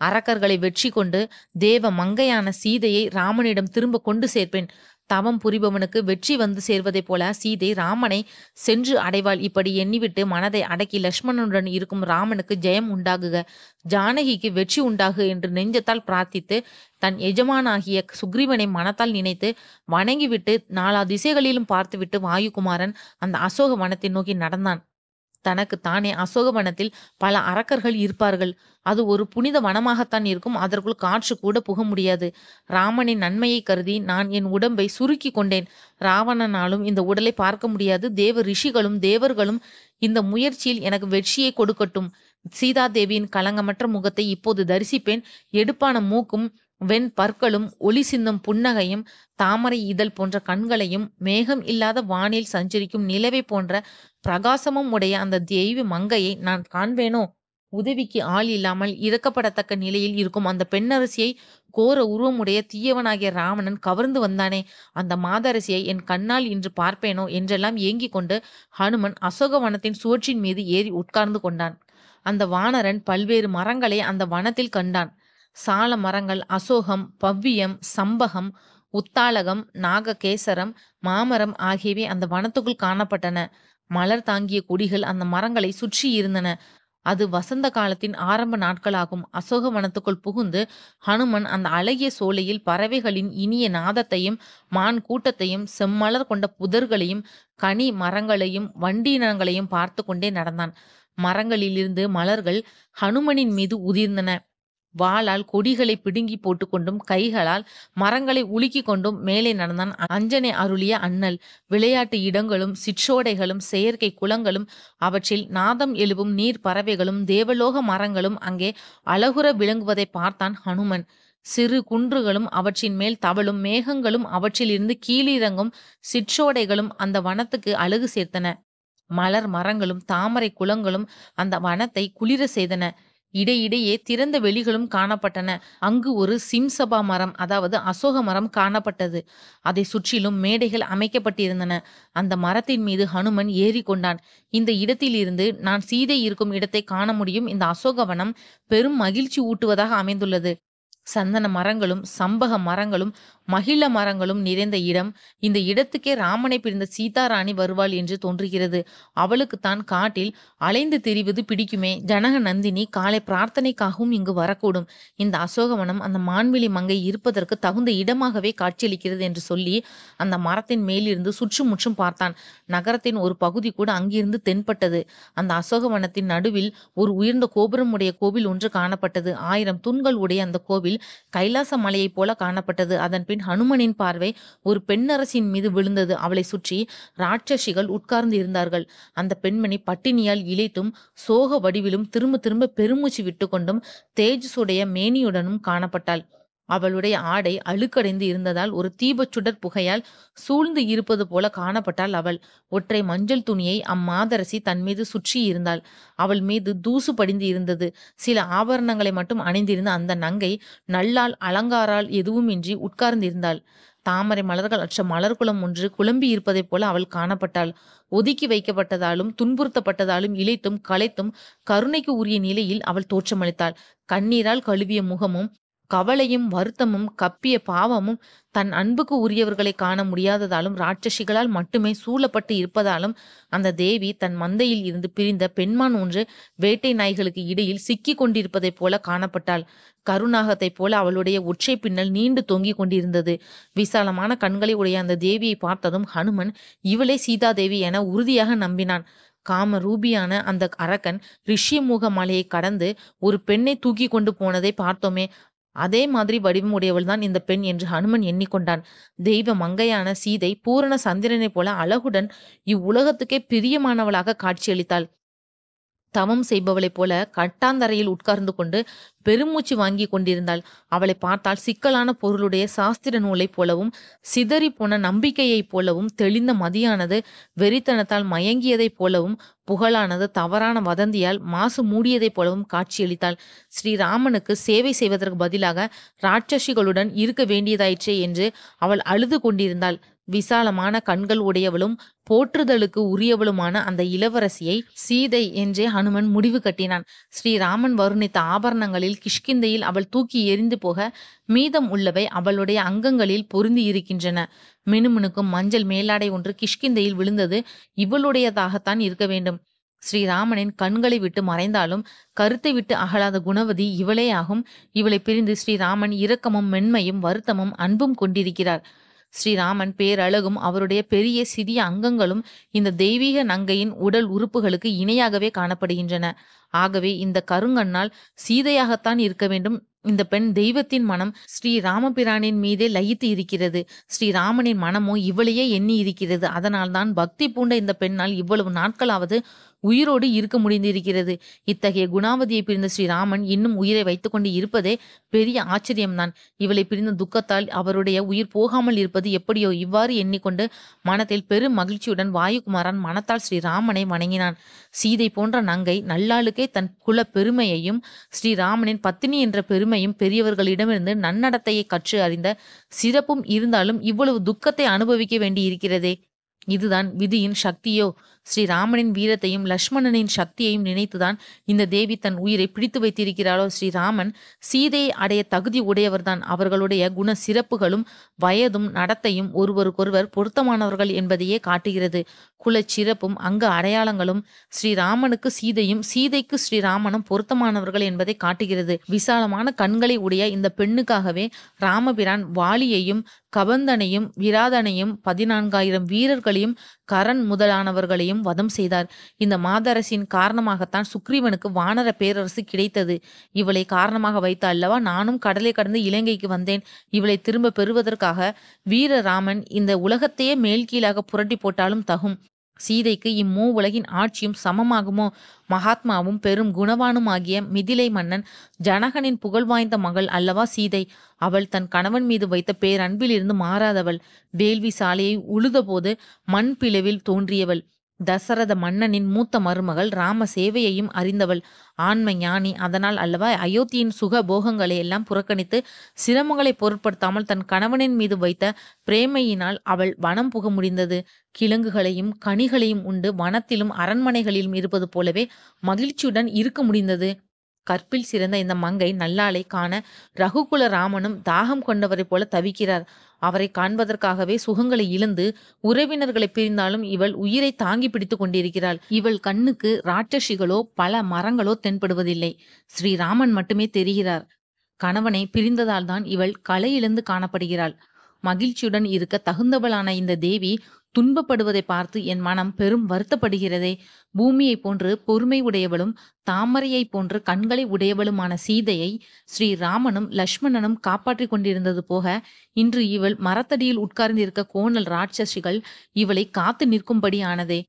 அரக்கர்களை வெற்றி கொண்டு தேவ மங்கையான சீதையை ராமனிடம் திரும்ப கொண்டு சேர்ப்பேன். தவம் புரிபவனுக்கு வெற்றி வந்து சேர்வதைப் போல சீதை ராமனை சென்று அடைவாள். இப்படி எண்ணிவிட்டு மனதை அடக்கி லட்சுமணனுடன் இருக்கும் ராமனுக்கு ஜெயம் உண்டாகுக, ஜானகிக்கு வெற்றி உண்டாகு என்று நெஞ்சத்தால் பிரார்த்தித்து தன் எஜமானாகிய சுக்ரீவனை மனத்தால் நினைத்து வணங்கிவிட்டு 4 திசைகளிலும் பார்த்துவிட்டு வாயுகுமாரன் அந்த அசோக வனத்தை நோக்கி நடந்தான். தனக்கு தானே அசோகவனத்தில் பல அரக்கர்கள் இருப்பார்கள். அது ஒரு புனித வனமாகத்தான் இருக்கும். அதற்குள் காற்று கூட புக முடியாது. ராமனின் நன்மையை கருதி நான் என் உடம்பை சுருக்கி கொண்டேன். ராவணனாலும் இந்த உடலை பார்க்க முடியாது. தேவ ரிஷிகளும் தேவர்களும் இந்த முயற்சியில் எனக்கு வெற்றியை கொடுக்கட்டும். சீதாதேவியின் களங்கமற்ற முகத்தை இப்போது தரிசிப்பேன். எடுப்பான மூக்கும் வெண் பற்களும் ஒளி சிந்தும் புன்னகையும் தாமரை இதழ் போன்ற கண்களையும் மேகம் இல்லாத வானில் சஞ்சரிக்கும் நிலவை போன்ற பிரகாசமும் உடைய அந்த தெய்வ மங்கையை நான் காண்பேனோ? உதவிக்கு ஆள் இல்லாமல் இறக்கப்படத்தக்க நிலையில் இருக்கும் அந்த பெண்ணரசியை கோர உருவமுடைய தீயவனாகிய ராவணன் கவர்ந்து வந்தானே, அந்த மாதரசியை என் கண்ணால் இன்று பார்ப்பேனோ என்றெல்லாம் ஏங்கிக் கொண்டு ஹனுமன் அசோகவனத்தின் சுவற்றின் மீது ஏறி உட்கார்ந்து கொண்டான். அந்த வானரன் பல்வேறு மரங்களை அந்த வனத்தில் கண்டான். சால மரங்கள் அசோகம், பவ்வியம், சம்பகம், உத்தாளகம், நாககேசரம், மாமரம் ஆகியவை அந்த வனத்துக்குள் காணப்பட்டன. மலர் தாங்கிய கொடிகள் அந்த மரங்களை சுற்றி இருந்தன. அது வசந்த காலத்தின் ஆரம்ப நாட்களாகும். அசோக வனத்துக்குள் புகுந்து ஹனுமன் அந்த அழகிய சோலையில் பறவைகளின் இனிய நாதத்தையும் மான் கூட்டத்தையும் செம்மலர் கொண்ட புதர்களையும் கனி மரங்களையும் வண்டினங்களையும் பார்த்து கொண்டே நடந்தான். மரங்களிலிருந்து மலர்கள் ஹனுமனின் மீது உதிர்ந்தன. வாளால் கொடிகளை பிடுங்கி போட்டுக்கொண்டும் கைகளால் மரங்களை உலுக்கி கொண்டும் மேலே நடந்தான் அஞ்சனை அருளிய அண்ணல். விளையாட்டு இடங்களும் சிற்றோடைகளும் செயற்கை குளங்களும் அவற்றில் நாதம் எழுப்பும் நீர் பறவைகளும் தேவலோக மரங்களும் அங்கே அழகுற விளங்குவதை பார்த்தான் ஹனுமன். சிறு குன்றுகளும் அவற்றின் மேல் தவழும் மேகங்களும் அவற்றிலிருந்து கீழிறங்கும் சிற்றோடைகளும் அந்த வனத்துக்கு அழகு சேர்த்தன. மலர் மரங்களும் தாமரை குளங்களும் அந்த வனத்தை குளிர செய்தன. இடையிடையே திறந்த வெளிகளும் காணப்பட்டன. அங்கு ஒரு சிம்சபா மரம், அதாவது அசோக மரம் காணப்பட்டது. அதை சுற்றிலும் மேடைகள் அமைக்கப்பட்டிருந்தன. அந்த மரத்தின் மீது ஹனுமன் ஏறி கொண்டான். இந்த இடத்திலிருந்து நான் சீதை இருக்கும் இடத்தை காண முடியும். இந்த அசோகவனம் பெரும் மகிழ்ச்சி ஊட்டுவதாக அமைந்துள்ளது. சந்தன மரங்களும் சம்பக மரங்களும் மகிழ மரங்களும் நிறைந்த இடம். இந்த இடத்துக்கே ராமனை பிரிந்த சீதா ராணி வருவாள் என்று தோன்றுகிறது. அவளுக்குத்தான் காட்டில் அலைந்து திரிவது பிடிக்குமே. ஜனக நந்தினி காலை பிரார்த்தனைக்காகவும் இங்கு வரக்கூடும். இந்த அசோகவனம் அந்த மான்விழி மங்கை இருப்பதற்கு தகுந்த இடமாகவே காட்சியளிக்கிறது என்று சொல்லி அந்த மரத்தின் மேலிருந்து சுற்றுமுற்றும் பார்த்தான். நகரத்தின் ஒரு பகுதி கூட அங்கிருந்து தென்பட்டது. அந்த அசோகவனத்தின் நடுவில் ஒரு உயர்ந்த கோபுரம் உடைய கோவில் ஒன்று காணப்பட்டது. 1000 தூண்கள் உடைய அந்த கோவில் கைலாச மலையைப் போல காணப்பட்டது. அதன் பின் ஹனுமனின் பார்வை ஒரு பெண்ணரசின் மீது விழுந்தது. அவளை சுற்றி ராட்சசிகள் உட்கார்ந்து இருந்தார்கள். அந்த பெண்மணி பட்டினியால் இளைத்தும் சோக வடிவிலும் திரும்ப திரும்ப பெருமூச்சு விட்டுக்கொண்டும் தேஜஸுடைய மேனியுடனும் காணப்பட்டாள். அவளுடைய ஆடை அழுக்கடைந்து இருந்ததால் ஒரு தீபச்சுடர் புகையால் சூழ்ந்து இருப்பது போல காணப்பட்டாள் அவள். ஒற்றை மஞ்சள் துணியை அம்மாதரசி தன் மீது சுற்றி இருந்தாள். அவள் மீது தூசு படிந்து இருந்தது. சில ஆபரணங்களை மட்டும் அணிந்திருந்த அந்த நங்கை நல்லாள் அலங்காரால் எதுவுமின்றி உட்கார்ந்திருந்தாள். தாமரை மலர்கள் அற்ற மலர்குளம் ஒன்று குழம்பி இருப்பதைப் போல அவள் காணப்பட்டாள். ஒதுக்கி வைக்கப்பட்டதாலும் துன்புறுத்தப்பட்டதாலும் இளைத்தும் களைத்தும் கருணைக்கு உரிய நிலையில் அவள் தோற்றமளித்தாள். கண்ணீரால் கழுவிய முகமும் கவலையும் வருத்தமும் கப்பிய பாவமும் தன் அன்புக்கு உரியவர்களை காண முடியாததாலும் ராட்சசிகளால் மட்டுமே சூழப்பட்டு இருப்பதாலும் அந்த தேவி தன் மந்தையில் இருந்து பிரிந்த பெண்மான் ஒன்று வேட்டை நாய்களுக்கு இடையில் சிக்கி கொண்டிருப்பதைப் போல காணப்பட்டாள். கருநாகத்தைப் போல அவளுடைய ஒற்றை பின்னல் நீண்டு தொங்கிக் கொண்டிருந்தது. விசாலமான கண்களை உடைய அந்த தேவியை பார்த்ததும் ஹனுமன் இவளே சீதாதேவி என உறுதியாக நம்பினான். காம ரூபியான அந்த அரக்கன் ரிஷியமுக மலையை கடந்து ஒரு பெண்ணை தூக்கி கொண்டு போனதை பார்த்தோமே, அதே மாதிரி வடிவம் உடையவள்தான் இந்த பெண் என்று ஹனுமன் எண்ணிக்கொண்டான். தெய்வ மங்கையான சீதை பூரண சந்திரனைப் போல அழகுடன் இவ்வுலகத்துக்கே பிரியமானவளாக காட்சியளித்தாள். தவம் செய்பவளைப் போல கட்டாந்தரையில் உட்கார்ந்து கொண்டு பெருமூச்சு வாங்கி கொண்டிருந்தாள். அவளை பார்த்தால் சிக்கலான பொருளுடைய சாஸ்திர நூலைப் போலவும் சிதறி போன நம்பிக்கையைப் போலவும் தெளிந்த மதியானது வெறித்தனத்தால் மயங்கியதைப் போலவும் புகழானது தவறான வதந்தியால் மாசு மூடியதைப் போலவும் காட்சியளித்தாள். ஸ்ரீராமனுக்கு சேவை செய்வதற்கு பதிலாக ராட்சசிகளுடன் இருக்க வேண்டியதாயிற்றே என்று அவள் அழுது கொண்டிருந்தாள். விசாலமான கண்கள் உடையவளும் போற்றுதலுக்கு உரியவளுமான அந்த இளவரசியை சீதை என்றே ஹனுமன் முடிவு கட்டினான். ஸ்ரீராமன் வருணித்த ஆபரணங்களில் கிஷ்கிந்தையில் அவள் தூக்கி எறிந்து போக மீதம் உள்ளவை அவளுடைய அங்கங்களில் பொருந்தி இருக்கின்றன. மினுமினுக்கும் மஞ்சள் மேலாடை ஒன்று கிஷ்கிந்தையில் விழுந்தது இவளுடையதாகத்தான் இருக்க வேண்டும். ஸ்ரீராமனின் கண்களை விட்டு மறைந்தாலும் கருத்தை விட்டு அகலாத குணவதி இவளே ஆகும். இவளை பிரிந்து ஸ்ரீராமன் இரக்கமும் மென்மையும் வருத்தமும் அன்பும் கொண்டிருக்கிறார். ஸ்ரீராமன் பேரழகும் அவருடைய பெரிய சிறிய அங்கங்களும் இந்த தெய்வீக நங்கையின் உடல் உறுப்புகளுக்கு இணையாகவே காணப்படுகின்றன. ஆகவே இந்த கருங்கண்ணால் சீதையாகத்தான் இருக்க வேண்டும். இந்த பெண் தெய்வத்தின் மனம் ஸ்ரீராமபிரானின் மீதே லயித்து இருக்கிறது. ஸ்ரீராமனின் மனமோ இவளையே எண்ணி இருக்கிறது. அதனால்தான் பக்தி பூண்ட இந்த பெண்ணால் இவ்வளவு நாட்களாவது உயிரோடு இருக்க முடிந்திருக்கிறது. இத்தகைய குணாவதியை பிரிந்த ஸ்ரீராமன் இன்னும் உயிரை வைத்துக்கொண்டு இருப்பதே பெரிய ஆச்சரியம்தான். இவளை பிரிந்த துக்கத்தால் அவருடைய உயிர் போகாமல் இருப்பது எப்படியோ இவ்வாறு எண்ணிக்கொண்டு மனத்தில் பெரும் மகிழ்ச்சியுடன் வாயுகுமாரன் மனத்தால் ஸ்ரீராமனை வணங்கினான். சீதை போன்ற நங்கை நல்லாளுக்கே தன் குல பெருமையையும் ஸ்ரீராமனின் பத்தினி என்ற பெருமையும் பெரியவர்களிடமிருந்து நன்னடத்தையை கற்று அறிந்த சிறப்பும் இருந்தாலும் இவ்வளவு துக்கத்தை அனுபவிக்க வேண்டி இருக்கிறதே. இதுதான் விதியின் சக்தியோ? ஸ்ரீராமனின் வீரத்தையும் லக்ஷ்மணனின் சக்தியையும் நினைத்துதான் இந்த தேவி தன் உயிரை பிடித்து வைத்திருக்கிறாளோ? ஸ்ரீராமன் சீதையை அடைய தகுதி உடையவர்தான். அவர்களுடைய குண சிறப்புகளும் வயதும் நடத்தையும் ஒருவருக்கொருவர் பொருத்தமானவர்கள் என்பதையே காட்டுகிறது. குலச்சிறப்பும் அங்க அடையாளங்களும் ஸ்ரீராமனுக்கு சீதையும் சீதைக்கு ஸ்ரீராமனும் பொருத்தமானவர்கள் என்பதை காட்டுகிறது. விசாலமான கண்களை உடைய இந்த பெண்ணுக்காகவே ராமபிரான் வாலியையும் கபந்தனையும் விராதனையும் 14,000 வீரர்களையும் கரண் முதலானவர்களையும் வதம் செய்தார். இந்த மாதரசின் காரணமாகத்தான் சுக்ரீவனுக்கு வானர பேரரசு கிடைத்தது. இவளை காரணமாக வைத்து அல்லவா நானும் கடலை கடந்து இலங்கைக்கு வந்தேன். இவளை திரும்ப பெறுவதற்காக வீரராமன் இந்த உலகத்தையே மேல் கீழாக புரட்டி போட்டாலும் தகும். சீதைக்கு இம்மூ உலகின் ஆட்சியும் சமமாகுமோ? மகாத்மாவும் பெரும் குணவானும் ஆகிய மிதிலை மன்னன் ஜனகனின் புகழ்வாய்ந்த மகள் அல்லவா சீதை. அவள் தன் கணவன் மீது வைத்த பேரன்பிலிருந்து மாறாதவள். வேள்வி சாலையை உழுதபோது மண் பிளவில் தோன்றியவள். தசரத மன்னனின் மூத்த மருமகள். ராம சேவையையும் அறிந்தவள். ஆன்ம ஞானி. அதனால் அல்லவா அயோத்தியின் சுக போகங்களை எல்லாம் புறக்கணித்து சிரமங்களை பொருட்படுத்தாமல் தன் கணவனின் மீது வைத்த பிரேமையினால் அவள் வனம் புக முடிந்தது. கிழங்குகளையும் கனிகளையும் உண்டு வனத்திலும் அரண்மனைகளிலும் இருப்பது போலவே மகிழ்ச்சியுடன் இருக்க முடிந்தது. கற்பில் சிறந்த இந்த மங்கை நல்லாளை காண ரகுகுல ராமனும் தாகம் கொண்டவரை போல தவிக்கிறார். அவரை காண்பதற்காகவே சுகங்களை இழந்து உறவினர்களை பிரிந்தாலும் இவள் உயிரை தாங்கி பிடித்து கொண்டிருக்கிறாள். இவள் கண்ணுக்கு ராட்சசிகளோ பல மரங்களோ தென்படுவதில்லை. ஸ்ரீராமன் மட்டுமே தெரிகிறார். கணவனை பிரிந்ததால் தான் இவள் களையிழந்து காணப்படுகிறாள். மகிழ்ச்சியுடன் இருக்க தகுந்தவளான இந்த தேவி துன்பப்படுவதை பார்த்து என் மனம் பெரும் வருத்தப்படுகிறதே. பூமியைப் போன்று பொறுமை உடையவளும் தாமரையைப் போன்று கண்களை உடையவளுமான சீதையை ஸ்ரீராமனும் லக்ஷ்மணனும் காப்பாற்றிக் கொண்டிருந்தது போக, இன்று இவள் மரத்தடியில் உட்கார்ந்திருக்க கோணல் ராட்சசிகள் இவளை காத்து நிற்கும்படி ஆனதே.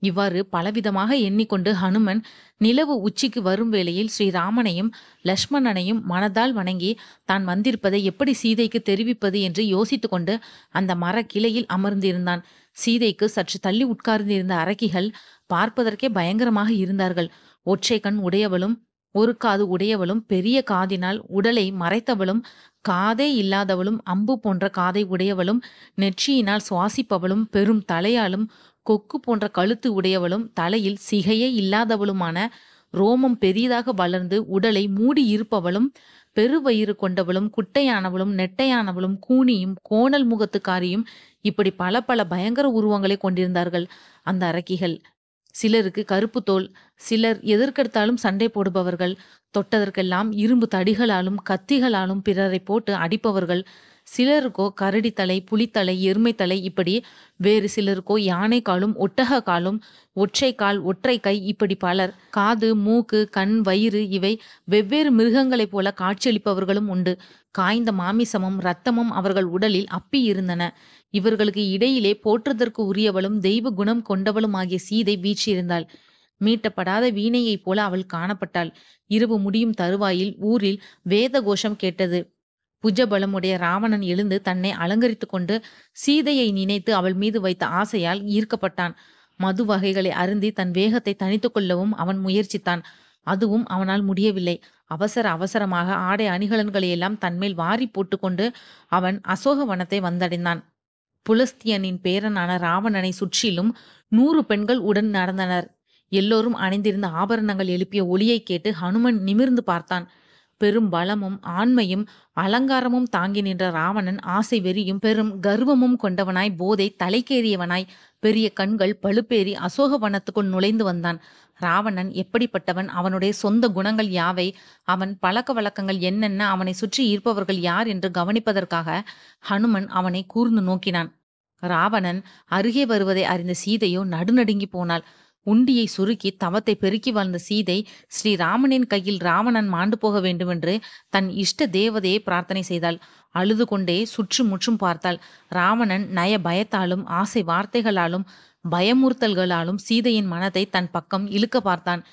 இவ்வாறு பலவிதமாக எண்ணிக்கொண்டு ஹனுமன் நிலவு உச்சிக்கு வரும் வேளையில் ஸ்ரீராமனையும் லக்ஷ்மணனையும் மனதால் வணங்கி தான் வந்திருப்பதை எப்படி சீதைக்கு தெரிவிப்பது என்று யோசித்து கொண்டு அந்த மர கிளையில் அமர்ந்திருந்தான். சீதைக்கு சற்று தள்ளி உட்கார்ந்திருந்த அரக்கிகள் பார்ப்பதற்கே பயங்கரமாக இருந்தார்கள். ஒற்றை கண் உடையவளும் ஒரு காது உடையவளும் பெரிய காதினால் உடலை மறைத்தவளும் காதே இல்லாதவளும் அம்பு போன்ற காதை உடையவளும் நெற்றியினால் சுவாசிப்பவளும் பெரும் தலையாலும் கொக்கு போன்ற கழுத்து உடையவளும் தலையில் சிகையே இல்லாதவளுமான ரோமம் பெரிதாக வளர்ந்து உடலை மூடி இருப்பவளும் பெருவயிறு கொண்டவளும் குட்டையானவளும் நெட்டையானவளும் கூனியும் கோணல் முகத்துக்காரியும் இப்படி பல பல பயங்கர உருவங்களை கொண்டிருந்தார்கள் அந்த அரக்கிகள். சிலருக்கு கருப்பு தோல், சிலர் எதற்கெடுத்தாலும் சண்டை போடுபவர்கள், தொட்டதற்கெல்லாம் இரும்பு தடிகளாலும் கத்திகளாலும் பிறரை போட்டு அடிப்பவர்கள், சிலருக்கோ கரடித்தலை, புலித்தலை, எருமைத்தலை, இப்படி வேறு சிலருக்கோ யானை காலும் ஒட்டக காலும் ஒற்றை கால் ஒற்றை கை, இப்படி பலர். காது, மூக்கு, கண், வயிறு இவை வெவ்வேறு மிருகங்களைப் போல காட்சியளிப்பவர்களும் உண்டு. காய்ந்த மாமிசமும் இரத்தமும் அவர்கள் உடலில் அப்பி இருந்தன. இவர்களுக்கு இடையிலே போற்றுதற்கு உரியவளும் தெய்வ குணம் கொண்டவளுமாகிய சீதை வீற்றிருந்தாள். மீட்டப்படாத வீணையைப் போல அவள் காணப்பட்டாள். இரவு முடியும் தருவாயில் ஊரில் வேத கோஷம் கேட்டது. புஜபலமுடைய ராவணன் எழுந்து தன்னை அலங்கரித்து கொண்டு சீதையை நினைத்து அவள் மீது வைத்த ஆசையால் ஈர்க்கப்பட்டான். மது வகைகளை அருந்தி தன் வேகத்தை தணித்து கொள்ளவும் அவன் முயற்சித்தான். அதுவும் அவனால் முடியவில்லை. அவசர அவசரமாக ஆடை அணிகலன்களையெல்லாம் தன்மேல் வாரி போட்டுக்கொண்டு அவன் அசோக வனத்தை வந்தடைந்தான். புலஸ்தியனின் பேரனான ராவணனை சுற்றிலும் 100 பெண்கள் உடன் நடந்தனர். எல்லோரும் அணிந்திருந்த ஆபரணங்கள் எழுப்பிய ஒலியை கேட்டு ஹனுமன் நிமிர்ந்து பார்த்தான். பெரும் பலமும் ஆண்மையும் அலங்காரமும் தாங்கி நின்ற ராவணன் ஆசை வெறியும் பெரும் கர்வமும் கொண்டவனாய் போதை தலைக்கேறியவனாய் பெரிய கண்கள் பழுப்பேறி அசோக வனத்துக்குள் நுழைந்து வந்தான். ராவணன் எப்படிப்பட்டவன், அவனுடைய சொந்த குணங்கள் யாவை, அவன் பழக்க வழக்கங்கள் என்னென்ன, அவனை சுற்றி இருப்பவர்கள் யார் என்று கவனிப்பதற்காக ஹனுமன் அவனை கூர்ந்து நோக்கினான். ராவணன் அருகே வருவதை அறிந்த சீதையோ நடுநடுங்கி போனாள். உண்டியை சுருக்கி தவத்தை பெருக்கி வாழ்ந்த சீதை ஸ்ரீராமனின் கையில் ராவணன் மாண்டு போக வேண்டுமென்று தன் இஷ்ட தேவதையை பிரார்த்தனை செய்தாள். அழுது கொண்டே சுற்றுமுற்றும் பார்த்தாள். ராவணன் நய பயத்தாலும் ஆசை வார்த்தைகளாலும் பயமுறுத்தல்களாலும் சீதையின் மனத்தை தன் பக்கம் இழுக்க பார்த்தான்.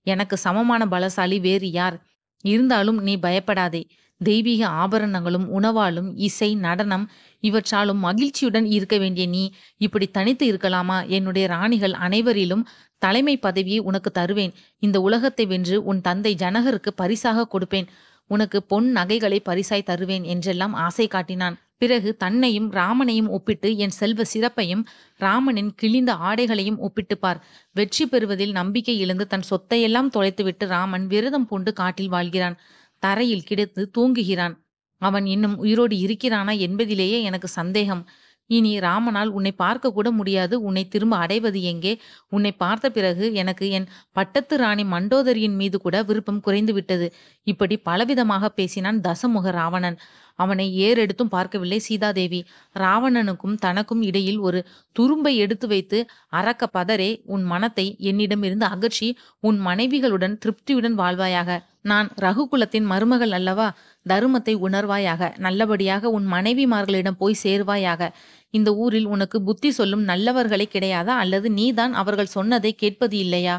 எனக்கு சமமான பலசாலி வேறு யார்? இருந்தாலும் நீ பயப்படாதே. தெய்வீக ஆபரணங்களும் உணவாலும் இசை நடனம் இவற்றாலும் மகிழ்ச்சியுடன் இருக்க வேண்டிய நீ இப்படி தனித்து இருக்கலாமா? என்னுடைய ராணிகள் அனைவரிலும் தலைமை பதவியை உனக்கு தருவேன். இந்த உலகத்தை வென்று உன் தந்தை ஜனகருக்கு பரிசாக கொடுப்பேன். உனக்கு பொன் நகைகளை பரிசாய் தருவேன் என்றெல்லாம் ஆசை காட்டினான். பிறகு தன்னையும் ராமனையும் ஒப்பிட்டு என் செல்வ சிறப்பையும் ராமனின் கிழிந்த ஆடைகளையும் ஒப்பிட்டு பார். வெற்றி பெறுவதில் நம்பிக்கை இழந்து தன் சொத்தையெல்லாம் தொலைத்துவிட்டு ராமன் விரதம் பூண்டு காட்டில் வாழ்கிறான். தரையில் கிடந்து தூங்குகிறான். அவன் இன்னும் உயிரோடு இருக்கிறானா என்பதிலேயே எனக்கு சந்தேகம். இனி ராமனால் உன்னை பார்க்க கூட முடியாது. உன்னை திரும்ப அடைவது எங்கே? உன்னை பார்த்த பிறகு எனக்கு என் பட்டத்து ராணி மண்டோதரியின் மீது கூட விருப்பம் குறைந்து விட்டது. இப்படி பலவிதமாக பேசினான் தசமுக ராவணன். அவனை ஏறெடுத்தும் பார்க்கவில்லை சீதாதேவி. ராவணனுக்கும் தனக்கும் இடையில் ஒரு துரும்பை எடுத்து வைத்து அரக்க பதரே, உன் மனத்தை என்னிடமிருந்து அகற்றி உன் மனைவிகளுடன் திருப்தியுடன் வாழ்வாயாக. நான் ரகுகுலத்தின் மருமகள் அல்லவா? தருமத்தை உணர்வாயாக. நல்லபடியாக உன் மனைவிமார்களிடம் போய் சேர்வாயாக. இந்த ஊரில் உனக்கு புத்தி சொல்லும் நல்லவர்களே கிடையாதா? அல்லது நீதான் அவர்கள் சொன்னதை கேட்பது இல்லையா?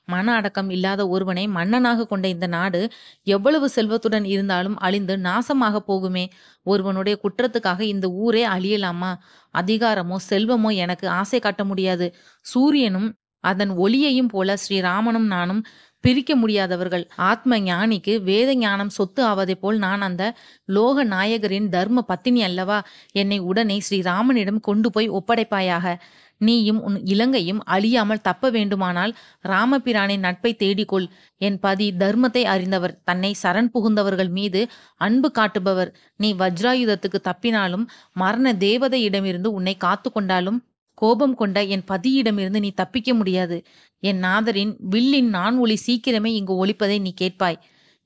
மன அடக்கம் இல்லாத ஒருவனை மன்னனாக கொண்ட இந்த நாடு எவ்வளவு செல்வத்துடன் இருந்தாலும் அழிந்து நாசமாக போகுமே. ஒருவனுடைய குற்றத்துக்காக இந்த ஊரே அழியலாமா? அதிகாரமோ செல்வமோ எனக்கு ஆசை காட்ட முடியாது. சூரியனும் அதன் ஒளியையும் போல ஸ்ரீராமனும் நானும் பிரிக்க முடியாதவர்கள். ஆத்ம ஞானிக்கு வேத ஞானம் சொத்து ஆவதைப் போல் நான் அந்த லோக நாயகரின் தர்ம பத்தினி அல்லவா? என்னை உடனே ஸ்ரீராமனிடம் கொண்டு போய் ஒப்படைப்பாயாக. நீயும் உன் இலங்கையும் அழியாமல் தப்ப வேண்டுமானால் ராமபிரானின் நட்பை தேடிக்கொள். என் பதி தர்மத்தை அறிந்தவர், தன்னை சரண் புகுந்தவர்கள் மீது அன்பு காட்டுபவர். நீ வஜ்ராயுதத்துக்கு தப்பினாலும் மரண தேவதையிடமிருந்து உன்னை காத்து கொண்டாலும் கோபம் கொண்ட என் பதியிடமிருந்து நீ தப்பிக்க முடியாது. என் நாதரின் வில்லின் நான் ஒளி சீக்கிரமே இங்கு ஒலிப்பதை நீ கேட்பாய்.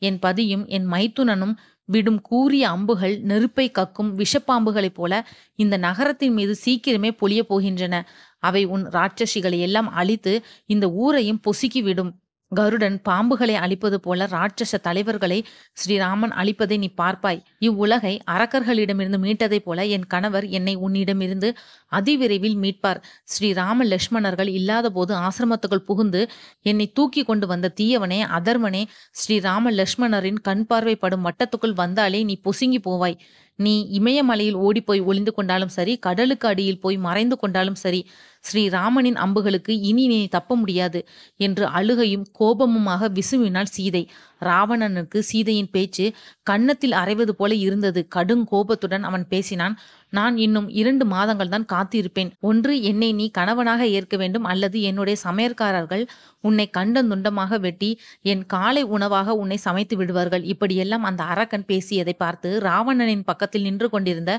என் பதியும் என் மைத்துனனும் விடும் கூரிய அம்புகள் நெருப்பை கக்கும் விஷப்பாம்புகளைப் போல இந்த நகரத்தின் மீது சீக்கிரமே பொழியப் போகின்றன. அவை உன் ராட்சசிகளை எல்லாம் அழித்து இந்த ஊரையும் பொசுக்கிவிடும். கருடன் பாம்புகளை அழிப்பது போல ராட்சச தலைவர்களை ஸ்ரீராமன் அழிப்பதை நீ பார்ப்பாய். இவ்வுலகை அரக்கர்களிடமிருந்து மீட்டதைப் போல என் கணவர் என்னை உன்னிடமிருந்து அதிவிரைவில் மீட்பார். ஸ்ரீராம லட்சுமணர்கள் இல்லாத போது ஆசிரமத்துக்குள் புகுந்து என்னை தூக்கி கொண்டு வந்த தீயவனே, அதர்மனே, ஸ்ரீராம லட்சுமணரின் கண் பார்வைப்படும் வட்டத்துக்குள் வந்தாலே நீ பொசுங்கி போவாய். நீ இமயமலையில் ஓடிப்போய் ஒளிந்து கொண்டாலும் சரி, கடலுக்கு அடியில் போய் மறைந்து கொண்டாலும் சரி, ஸ்ரீராமனின் அம்புகளுக்கு இனி நீ தப்ப முடியாது என்று அழுகையும் கோபமுமாக விசுவினாள் சீதை. ராவணனுக்கு சீதையின் பேச்சு கன்னத்தில் அரைவது போல இருந்தது. கடும் கோபத்துடன் அவன் பேசினான். நான் இன்னும் 2 மாதங்கள் தான் காத்திருப்பேன். ஒன்று என்னை நீ கணவனாக ஏற்க வேண்டும், அல்லது என்னுடைய சமையற்காரர்கள் உன்னை கண்டந்துண்டமாக வெட்டி என் காலை உணவாக உன்னை சமைத்து விடுவார்கள். இப்படியெல்லாம் அந்த அரக்கன் பேசியதை பார்த்து ராவணனின் பக்கத்தில் நின்று கொண்டிருந்த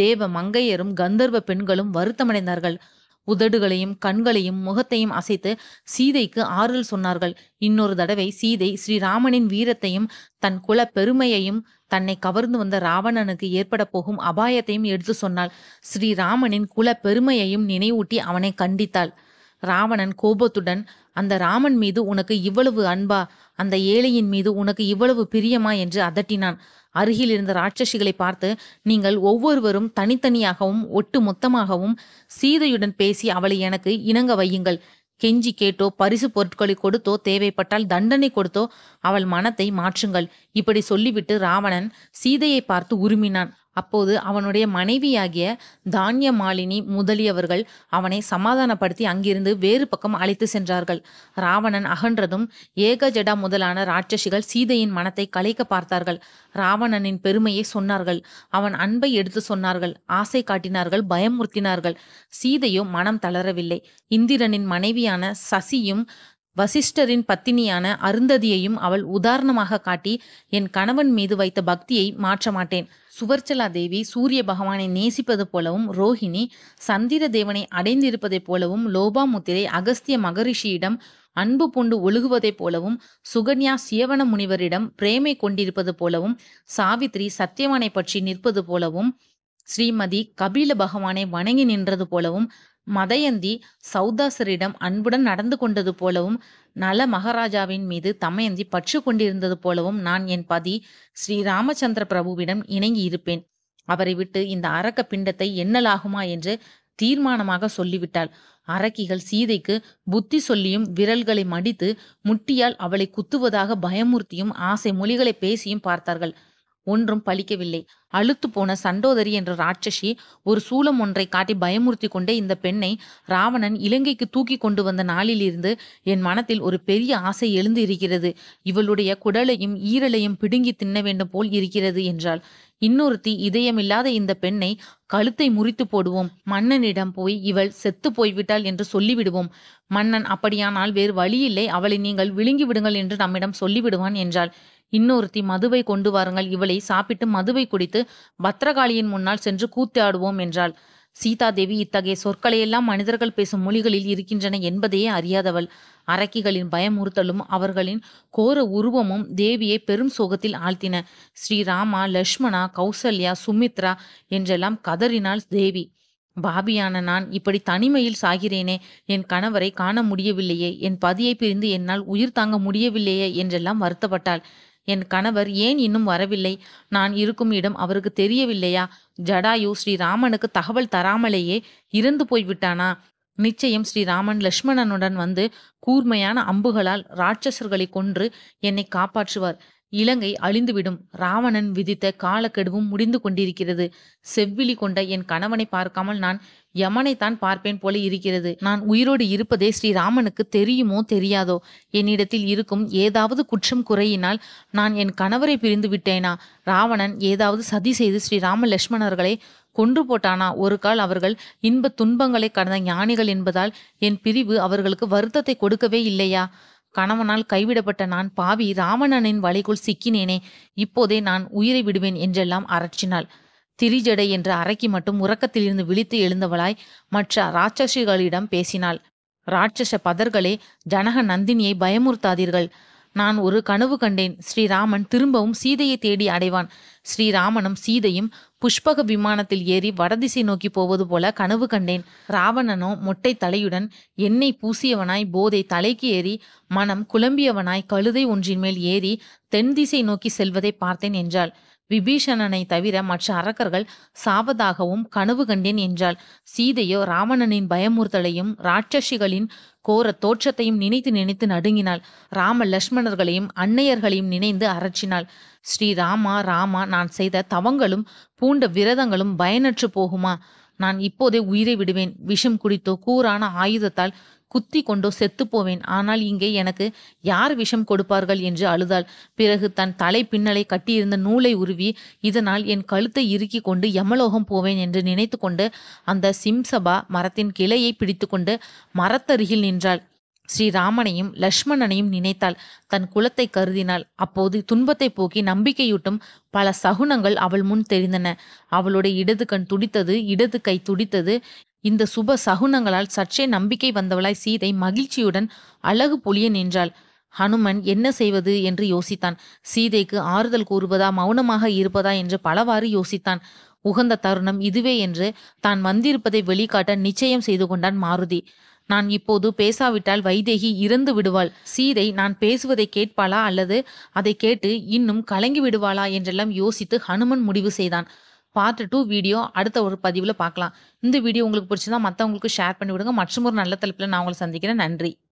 தேவ மங்கையரும் கந்தர்வ பெண்களும் வருத்தமடைந்தார்கள். உதடுகளையும் கண்களையும் முகத்தையும் அசைத்து சீதைக்கு ஆறுதல் சொன்னார்கள். இன்னொரு தடவை சீதை ஸ்ரீராமனின் வீரத்தையும் தன் குல பெருமையையும் தன்னை கவர்ந்து வந்த ராவணனுக்கு ஏற்பட போகும் அபாயத்தையும் எடுத்து சொன்னாள். ஸ்ரீராமனின் குல பெருமையையும் நினைவூட்டி அவனை கண்டித்தாள். ராவணன் கோபத்துடன், அந்த ராமன் மீது உனக்கு இவ்வளவு அன்பா, அந்த ஏழையின் மீது உனக்கு இவ்வளவு பிரியமா என்று அதட்டினான். அருகில் இருந்த ராட்சசிகளை பார்த்து, நீங்கள் ஒவ்வொருவரும் தனித்தனியாகவும் ஒட்டு மொத்தமாகவும் சீதையுடன் பேசி அவளை எனக்கு இணங்க வையுங்கள். கெஞ்சி கேட்டோ பரிசு பொருட்களை கொடுத்தோ தேவைப்பட்டால் தண்டனை கொடுத்தோ அவள் மனத்தை மாற்றுங்கள். இப்படி சொல்லிவிட்டு ராவணன் சீதையை பார்த்து உருமினான். அப்போது அவனுடைய மனைவியாகிய தானிய மாலினி முதலியவர்கள் அவனை சமாதானப்படுத்தி அங்கிருந்து வேறு பக்கம் அழைத்து சென்றார்கள். ராவணன் அகன்றதும் ஏகஜடா முதலான ராட்சசிகள் சீதையின் மனத்தை கலைக்க பார்த்தார்கள். ராவணனின் பெருமையை சொன்னார்கள். அவன் அன்பை எடுத்து சொன்னார்கள். ஆசை காட்டினார்கள், பயமுறுத்தினார்கள். சீதையோ மனம் தளரவில்லை. இந்திரனின் மனைவியான சசியும் வசிஷ்டரின் பத்தினியான அருந்ததியையும் அவள் உதாரணமாக காட்டி, என் கணவன் மீது வைத்த பக்தியை மாற்ற மாட்டேன். சுவர்ச்சலா தேவி சூரிய பகவானை நேசிப்பது போலவும், ரோஹிணி சந்திர தேவனை அடைந்திருப்பதைப் போலவும், லோபாமுத்திரை அகஸ்திய மகரிஷியிடம் அன்பு பூண்டு ஒழுகுவதைப் போலவும், சுகன்யா சியவன முனிவரிடம் பிரேமை கொண்டிருப்பது போலவும், சாவித்ரி சத்தியவானை பற்றி நிற்பது போலவும், ஸ்ரீமதி கபில பகவானை வணங்கி நின்றது போலவும், மதயந்தி சௌதாசரிடம் அன்புடன் நடந்து கொண்டது போலவும், நல மகாராஜாவின் மீது தமயந்தி பற்று கொண்டிருந்தது போலவும் நான் என் பதி ஸ்ரீராமச்சந்திர பிரபுவிடம் இணங்கி இருப்பேன். அவரை விட்டு இந்த அரக்க பிண்டத்தை எண்ணலாகுமா என்று தீர்மானமாக சொல்லிவிட்டாள். அரக்கிகள் சீதைக்கு புத்தி சொல்லியும் விரல்களை மடித்து முட்டியால் அவளை குத்துவதாக பயமுறுத்தியும் ஆசை மொழிகளை பேசியும் பார்த்தார்கள். ஒன்றும் பலிக்கவில்லை. அழுத்து போன சண்டோதரி என்ற ராட்சசி ஒரு சூலம் ஒன்றை காட்டி பயமுறுத்தி கொண்டே இந்த பெண்ணை ராவணன் இலங்கைக்கு தூக்கி கொண்டு வந்த நாளிலிருந்து என் மனத்தில் ஒரு பெரிய ஆசை எழுந்து இருக்கிறது. இவளுடைய குடலையும் ஈரலையும் பிடுங்கி தின்ன வேண்டும் போல் இருக்கிறது என்றாள். இன்னொருத்தி, இதயமில்லாத இந்த பெண்ணை கழுத்தை முறித்து போடுவோம். மன்னனிடம் போய் இவள் செத்து போய்விட்டாள் என்று சொல்லிவிடுவோம். மன்னன் அப்படியானால் வேறு வழியில்லை, அவளை நீங்கள் விழுங்கி விடுங்கள் என்று நம்மிடம் சொல்லிவிடுவான் என்றாள். இன்னொருத்தி, மதுவை கொண்டு வாருங்கள், இவளை சாப்பிட்டு மதுவை குடித்து பத்ரகாளியின் முன்னால் சென்று கூத்தாடுவோம் என்றாள். சீதாதேவி இத்தகைய சொற்களையெல்லாம் மனிதர்கள் பேசும் மொழிகளில் இருக்கின்றன என்பதையே அறியாதவள். அரக்கிகளின் பயமுறுத்தலும் அவர்களின் கோர உருவமும் தேவியை பெரும் சோகத்தில் ஆழ்த்தின. ஸ்ரீராமா, லக்ஷ்மணா, கௌசல்யா, சுமித்ரா என்றெல்லாம் கதறினாள் தேவி. பாபியான நான் இப்படி தனிமையில் சாகிறேனே, என் கணவரை காண முடியவில்லையே, என் பதியை பிரிந்து என்னால் உயிர் தாங்க முடியவில்லையே என்றெல்லாம் வருத்தப்பட்டாள். என் கணவர் ஏன் இன்னும் வரவில்லை? நான் இருக்கும் இடம் அவருக்கு தெரியவில்லையா? ஜடாயு ஸ்ரீராமனுக்கு தகவல் தராமலேயே இறந்து போய்விட்டானா? நிச்சயம் ஸ்ரீராமன் லக்ஷ்மணனுடன் வந்து கூர்மையான அம்புகளால் ராட்சசர்களை கொன்று என்னை காப்பாற்றுவார். இலங்கை அழிந்துவிடும். ராவணன் விதித்த காலக்கெடுவும் முடிந்து கொண்டிருக்கிறது. செவ்விழி கொண்ட என் கணவனை பார்க்காமல் நான் யமனைத்தான் பார்ப்பேன் போல இருக்கிறது. நான் உயிரோடு இருப்பதே ஸ்ரீராமனுக்கு தெரியுமோ தெரியாதோ? என்னிடத்தில் இருக்கும் ஏதாவது குற்றம் குறையினால் நான் என் கணவரை பிரிந்து விட்டேனா? ராவணன் ஏதாவது சதி செய்து ஸ்ரீராம லட்சுமணர்களை கொன்று போட்டானா? ஒரு கால் அவர்கள் இன்பத் துன்பங்களை கடந்த ஞானிகள் என்பதால் என் பிரிவு அவர்களுக்கு வருத்தத்தை கொடுக்கவே இல்லையா? கணவனால் கைவிடப்பட்ட நான் பாவி ராவணனின் வலைக்குள் சிக்கினேனே. இப்போதே நான் உயிரை விடுவேன் என்றெல்லாம் அரற்றினாள். திரிஜடை என்ற அறைக்கு மட்டும் உறக்கத்திலிருந்து விழித்து எழுந்தவளாய் மற்ற ராட்சசிகளிடம் பேசினாள். ராட்சச பதர்களே, ஜனக நந்தினியை பயமுறுத்தாதீர்கள். நான் ஒரு கனவு கண்டேன். ஸ்ரீராமன் திரும்பவும் சீதையை தேடி அடைவான். ஸ்ரீராமனும் சீதையும் புஷ்பக விமானத்தில் ஏறி வடதிசை நோக்கி போவது போல கனவு கண்டேன். ராவணனோ மொட்டை தலையுடன் எண்ணெய் பூசியவனாய் போதை தலைக்கு ஏறி மனம் குழம்பியவனாய் கழுதை ஒன்றின் மேல் ஏறி தென் திசை நோக்கி செல்வதை பார்த்தேன் என்றாள். விபீஷணனை தவிர மற்ற அரக்கர்கள் சாவதாகவும் கனவு கண்டேன் என்றாள். சீதையோ ராவணனின் பயமுறுத்தலையும் ராட்சசிகளின் கோர தோற்றத்தையும் நினைத்து நினைத்து நடுங்கினாள். ராம லட்சுமணர்களையும் அன்னையர்களையும் நினைந்து அரற்றினாள். ஸ்ரீராமா ராமா, நான் செய்த தவங்களும் பூண்ட விரதங்களும் பயனற்று போகுமா? நான் இப்போதே உயிரை விடுவேன். விஷம் குடித்தோ கூரான ஆயுதத்தால் குத்தி கொண்டோ செத்துப்போவேன். ஆனால் இங்கே எனக்கு யார் விஷம் கொடுப்பார்கள் என்று அழுதாள். பிறகு தன் தலை பின்னலை கட்டியிருந்த நூலை உருவி, இதனால் என் கழுத்தை இறுக்கி கொண்டு யமலோகம் போவேன் என்று நினைத்து கொண்டு அந்த சிம்சபா மரத்தின் கிளையை பிடித்து கொண்டு மரத்தருகில் நின்றாள். ஸ்ரீராமனையும் லக்ஷ்மணனையும் நினைத்தாள். தன் குலத்தை கருதினாள். அப்போது துன்பத்தை போக்கி நம்பிக்கையூட்டும் பல சகுனங்கள் அவள் முன் தெரிந்தன. அவளுடைய இடது கண் துடித்தது, இடது கை துடித்தது. இந்த சுப சகுனங்களால் சற்றே நம்பிக்கை வந்தவளாய் சீதை மகிழ்ச்சியுடன் அழகு பொலிய நின்றாள். ஹனுமன் என்ன செய்வது என்று யோசித்தான். சீதைக்கு ஆறுதல் கூறுவதா, மௌனமாக இருப்பதா என்று பலவாறு யோசித்தான். உகந்த தருணம் இதுவே என்று தான் வந்திருப்பதை வெளிக்காட்ட நிச்சயம் செய்து கொண்டான் மாருதி. நான் இப்போது பேசாவிட்டால் வைதேகி இறந்து விடுவாள். சீதை நான் பேசுவதை கேட்பாளா அல்லது அதை கேட்டு இன்னும் கலங்கி விடுவாளா என்றெல்லாம் யோசித்து ஹனுமன் முடிவு செய்தான். பார்ட் 2 வீடியோ அடுத்த ஒரு பதிவில் பார்க்கலாம். இந்த வீடியோ உங்களுக்கு பிடிச்சதா மற்றவங்களுக்கு ஷேர் பண்ணி விடுங்க. மற்றும் ஒரு நல்ல தலைப்பில் நான் உங்களை சந்திக்கிறேன். நன்றி.